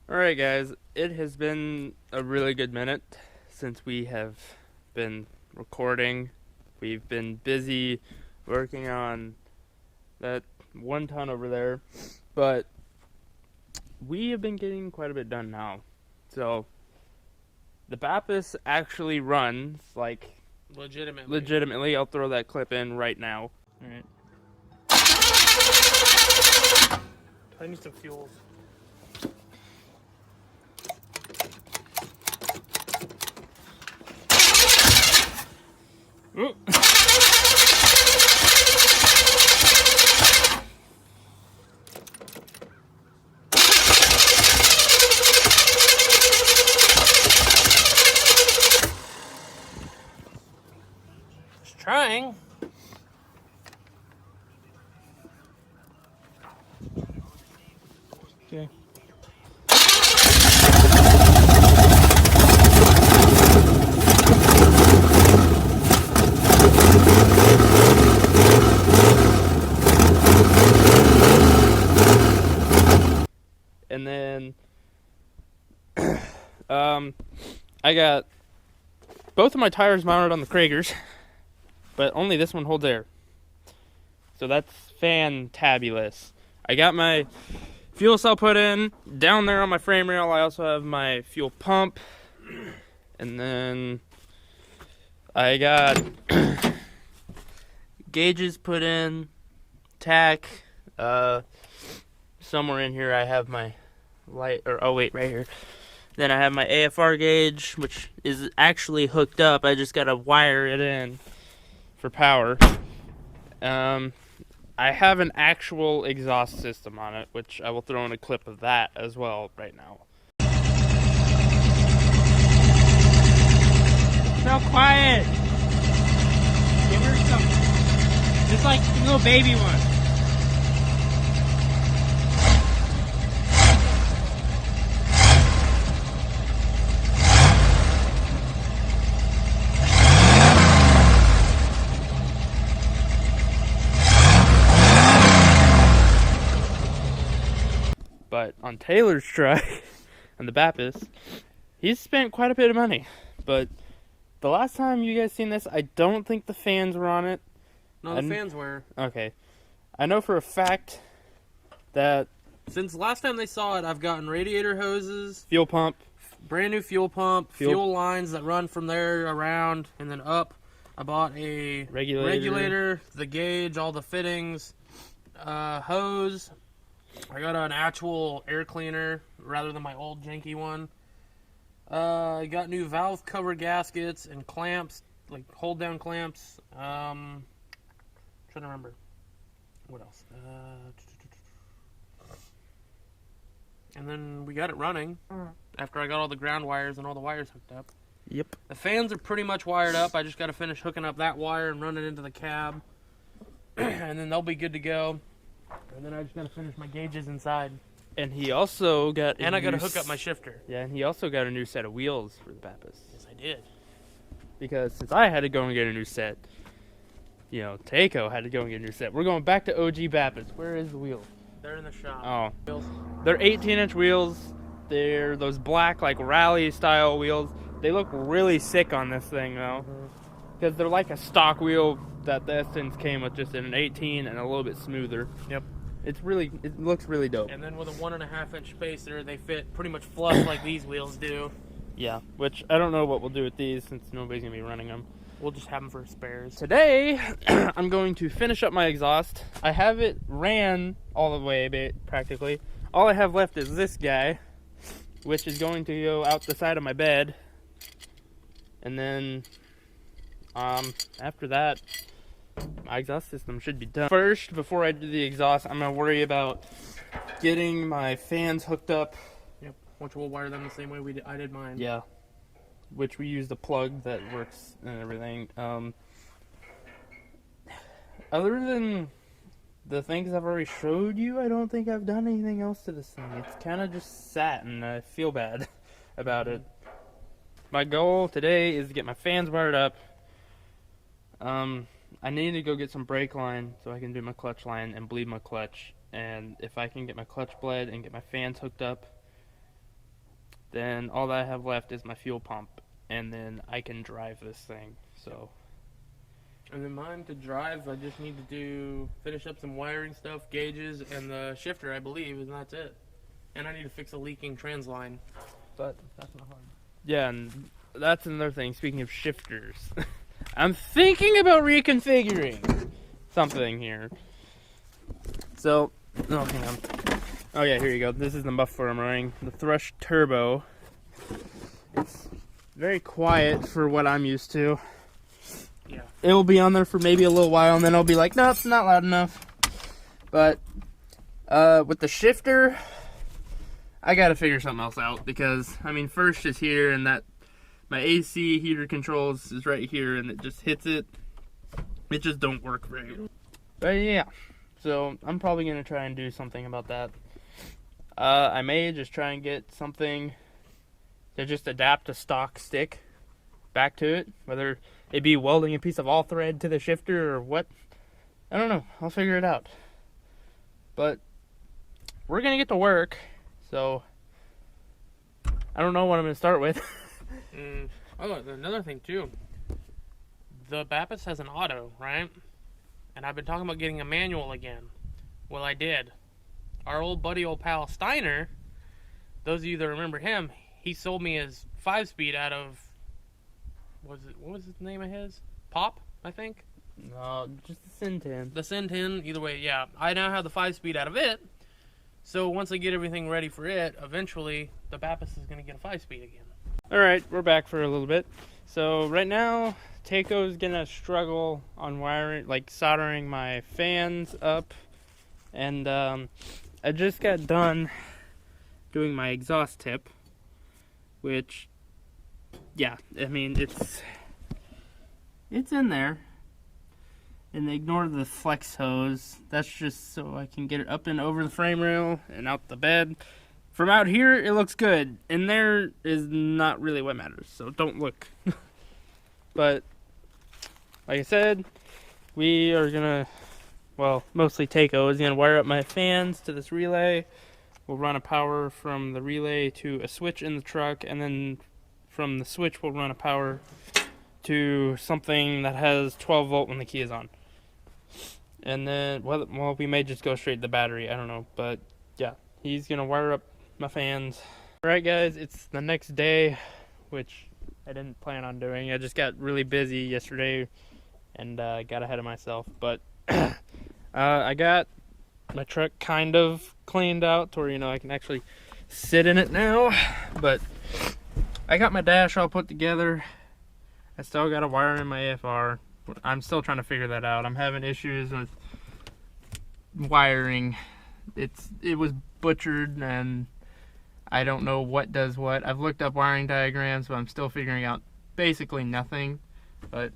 Alright guys, it has been a really good minute since we have been recording. We've been busy working on that 1 ton over there, but we have been getting quite a bit done now. So, the Baptist actually runs, like, legitimately. I'll throw that clip in right now. Alright. I need some fuels. Ooh. Just trying. Okay. And then I got both of my tires mounted on the Kragers, but only this one holds air. So that's fantabulous. I got my fuel cell put in down there on my frame rail. I also have my fuel pump, and then I got gauges put in, tack. Somewhere in here I have my light, or oh wait, right here. Then I have my AFR gauge, which is actually hooked up. I just gotta wire it in for power. I have an actual exhaust system on it, which I will throw in a clip of that as well right now. So quiet. Give her some, just like a little baby one. But on Taylor's truck, and the Baptist, he's spent quite a bit of money. But the last time you guys seen this, I don't think the fans were on it. No, the fans were. Okay. I know for a fact that Since last time they saw it, I've gotten radiator hoses, fuel pump, brand new fuel pump, Fuel- fuel lines that run from there around and then up. I bought a regulator, the gauge, all the fittings, hose. I got an actual air cleaner rather than my old janky one. I got new valve cover gaskets and clamps, like hold down clamps. Trying to remember. What else? And then we got it running after I got all the ground wires and all the wires hooked up. Yep. The fans are pretty much wired up. I just got to finish hooking up that wire and run it into the cab. And then they'll be good to go. And then I just got to finish my gauges inside. And he also got And I got to hook up my shifter. Yeah, and he also got a new set of wheels for the Baptist. Yes, I did. Because since I had to go and get a new set, you know, Taykoh had to go and get a new set. We're going back to OG Baptist. Where is the wheel? They're in the shop. Oh. Wheels. They're 18-inch wheels. They're those black, like, rally-style wheels. They look really sick on this thing, though. Because they're like a stock wheel that the S10's came with, just in an 18 and a little bit smoother. Yep. It looks really dope. And then with a 1.5-inch spacer, they fit pretty much flush like these wheels do. Yeah, which I don't know what we'll do with these since nobody's going to be running them. We'll just have them for spares. Today, I'm going to finish up my exhaust. I have it ran all the way, practically. All I have left is this guy, which is going to go out the side of my bed. And then, after that, my exhaust system should be done. First, before I do the exhaust, I'm going to worry about getting my fans hooked up. Yep, which we'll wire them the same way I did mine. Yeah. Which we use the plug that works and everything. Other than the things I've already showed you, I don't think I've done anything else to this thing. It's kind of just sat, and I feel bad about it. My goal today is to get my fans wired up. I need to go get some brake line so I can do my clutch line and bleed my clutch. And if I can get my clutch bled and get my fans hooked up, then all that I have left is my fuel pump, and then I can drive this thing. So. And then mine to drive, I just need to finish up some wiring stuff, gauges, and the shifter, I believe, and that's it. And I need to fix a leaking trans line, but that's not hard. Yeah, and that's another thing. Speaking of shifters, I'm thinking about reconfiguring something here. So, oh, hang on. Oh yeah, here you go. This is the muffler I'm running. The Thrush Turbo. It's very quiet for what I'm used to. Yeah. It will be on there for maybe a little while, and then I'll be like, nope, it's not loud enough. But with the shifter, I gotta figure something else out, because I mean, first is here, and that my AC heater controls is right here, and it just hits it. It just don't work very well. But yeah, so I'm probably gonna try and do something about that. I may just try and get something to just adapt a stock stick back to it, whether it be welding a piece of all thread to the shifter or what. I don't know. I'll figure it out. But we're gonna get to work, so I don't know what I'm gonna start with. Oh, another thing too. The Baptist has an auto, right? And I've been talking about getting a manual again. Well, I did. Our old buddy, old pal Steiner, those of you that remember him, he sold me his 5-speed out of, what was the name of his? Pop, I think? No, just the S10's. The S10's, either way, yeah. I now have the 5-speed out of it. So once I get everything ready for it, eventually the Baptist is going to get a 5-speed again. Alright, we're back for a little bit. So right now, Taykoh's gonna struggle on wiring, like soldering my fans up. And I just got done doing my exhaust tip, which, yeah, I mean, it's in there. And ignore the flex hose. That's just so I can get it up and over the frame rail and out the bed. From out here, it looks good. In there is not really what matters, so don't look. But, like I said, we are gonna, well, mostly Taykoh is gonna wire up my fans to this relay. We'll run a power from the relay to a switch in the truck, and then from the switch we'll run a power to something that has 12 volt when the key is on. And then, well, we may just go straight to the battery, I don't know, but yeah, he's gonna wire up my fans. Alright guys, it's the next day, which I didn't plan on doing. I just got really busy yesterday and got ahead of myself. But I got my truck kind of cleaned out to where, you know, I can actually sit in it now. But I got my dash all put together. I still got a wire in my AFR. I'm still trying to figure that out. I'm having issues with wiring. It was butchered, and I don't know what does what. I've looked up wiring diagrams, but I'm still figuring out basically nothing. But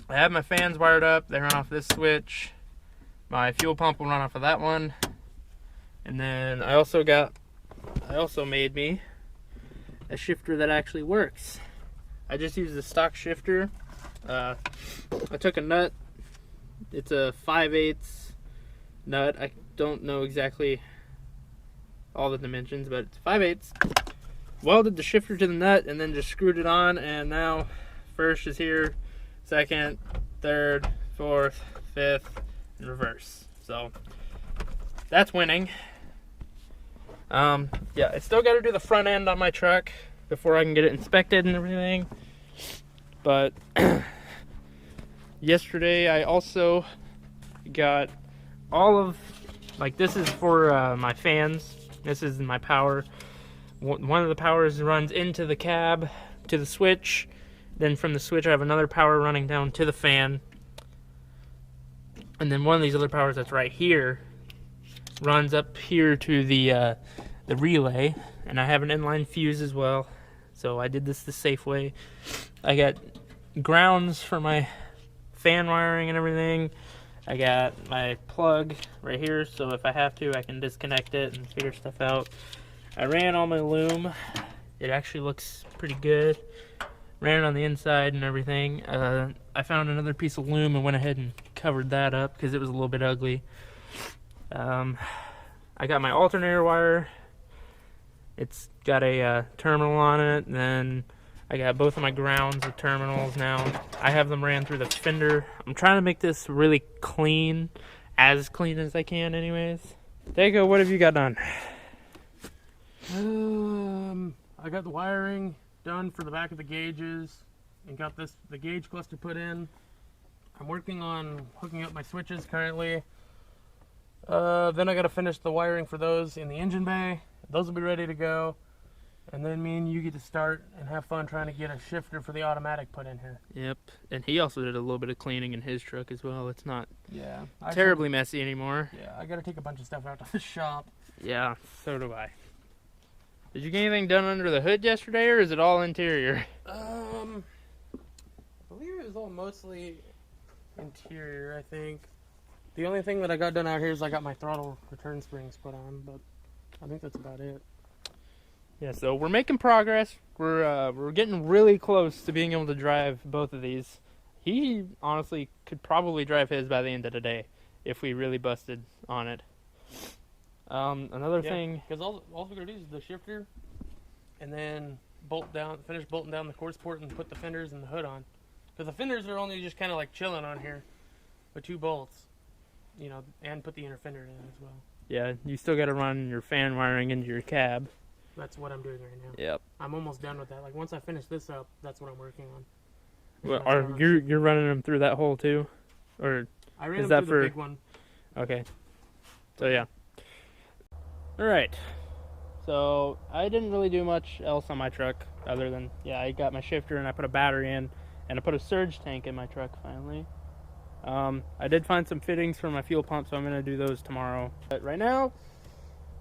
I have my fans wired up. They run off this switch. My fuel pump will run off of that one. And then I also made me a shifter that actually works. I just used a stock shifter. I took a nut. It's a 5/8 nut. I don't know exactly all the dimensions, but it's 5/8. Welded the shifter to the nut and then just screwed it on, and now first is here, second, third, fourth, fifth, and reverse. So that's winning. Yeah, I still got to do the front end on my truck before I can get it inspected and everything. But yesterday I also got all of, like, this is for my fans. This is my power. One of the powers runs into the cab to the switch. Then from the switch I have another power running down to the fan. And then one of these other powers that's right here runs up here to the relay. And I have an inline fuse as well. So I did this the safe way. I got grounds for my fan wiring and everything. I got my plug right here, so if I have to, I can disconnect it and figure stuff out. I ran all my loom. It actually looks pretty good. Ran it on the inside and everything. I found another piece of loom and went ahead and covered that up because it was a little bit ugly. I got my alternator wire It's got a terminal on it, and then I got both of my grounds with terminals now. I have them ran through the fender. I'm trying to make this really clean, as clean as I can anyways. Taykoh, what have you got done? I got the wiring done for the back of the gauges and got the gauge cluster put in. I'm working on hooking up my switches currently. Then I got to finish the wiring for those in the engine bay. Those will be ready to go. And then me and you get to start and have fun trying to get a shifter for the automatic put in here. Yep, and he also did a little bit of cleaning in his truck as well. It's not I terribly messy anymore. Yeah, I got to take a bunch of stuff out to the shop. Yeah, so do I. Did you get anything done under the hood yesterday, or is it all interior? I believe it was all mostly interior, I think. The only thing that I got done out here is I got my throttle return springs put on, but I think that's about it. Yeah, so we're making progress. We're getting really close to being able to drive both of these. He honestly could probably drive his by the end of the day if we really busted on it. Another thing, because all we're gonna do is the shifter, and then finish bolting down the quartz port and put the fenders and the hood on. Because the fenders are only just kind of like chilling on here with 2 bolts, you know, and put the inner fender in as well. yeah, you still got to run your fan wiring into your cab. That's what I'm doing right now. Yep. I'm almost done with that. Like once I finish this up, that's what I'm working on. Well, you're running them through that hole too, or I ran is them that through for the big one. Okay. So yeah. All right. So I didn't really do much else on my truck other than I got my shifter and I put a battery in and I put a surge tank in my truck finally. I did find some fittings for my fuel pump, so I'm gonna do those tomorrow. But right now,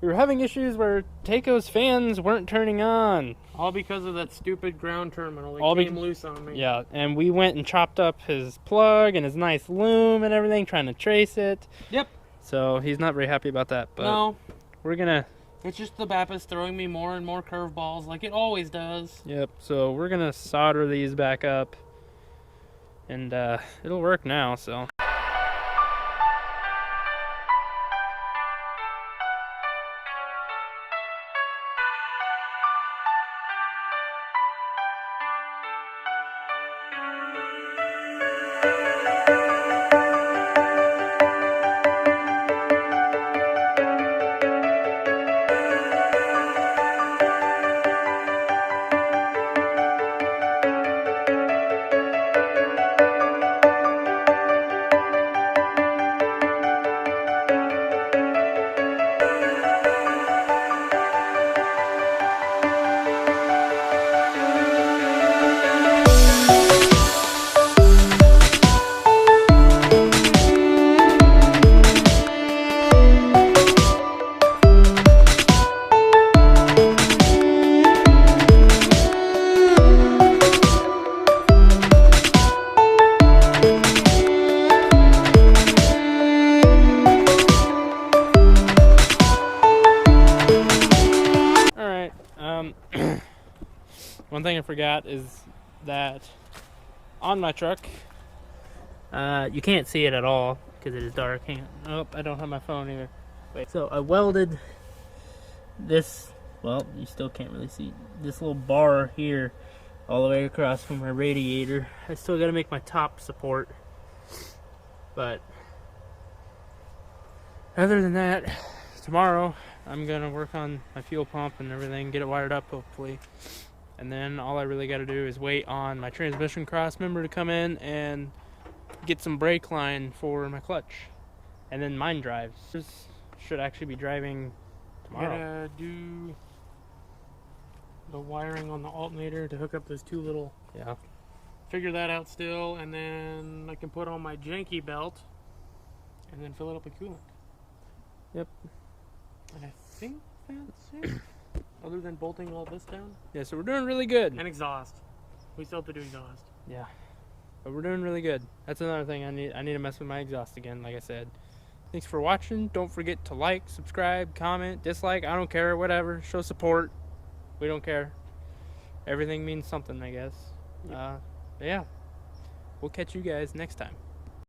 we were having issues where Taykoh's fans weren't turning on. All because of that stupid ground terminal. It All came loose on me. Yeah, and we went and chopped up his plug and his nice loom and everything, trying to trace it. Yep. So he's not very happy about that. But no. We're gonna... It's just the BAPIS throwing me more and more curveballs like it always does. Yep, so we're gonna solder these back up. And it'll work now, so... One thing I forgot is that on my truck, you can't see it at all because it is dark. Hang on. Oh, I don't have my phone either. Wait. So I welded this, well, you still can't really see, this little bar here all the way across from my radiator. I still got to make my top support. But other than that, tomorrow I'm going to work on my fuel pump and everything, get it wired up hopefully. And then all I really got to do is wait on my transmission cross member to come in and get some brake line for my clutch. And then mine drives. This should actually be driving tomorrow. Gotta do the wiring on the alternator to hook up those 2 little... Yeah. Figure that out still, and then I can put on my janky belt and then fill it up with coolant. Yep. And I think that's it. Other than bolting all this down. Yeah, so we're doing really good. And exhaust. We still have to do exhaust. Yeah. But we're doing really good. That's another thing I need to mess with my exhaust again, like I said. Thanks for watching. Don't forget to like, subscribe, comment, dislike, I don't care, whatever. Show support. We don't care. Everything means something, I guess. Yep. Yeah. We'll catch you guys next time.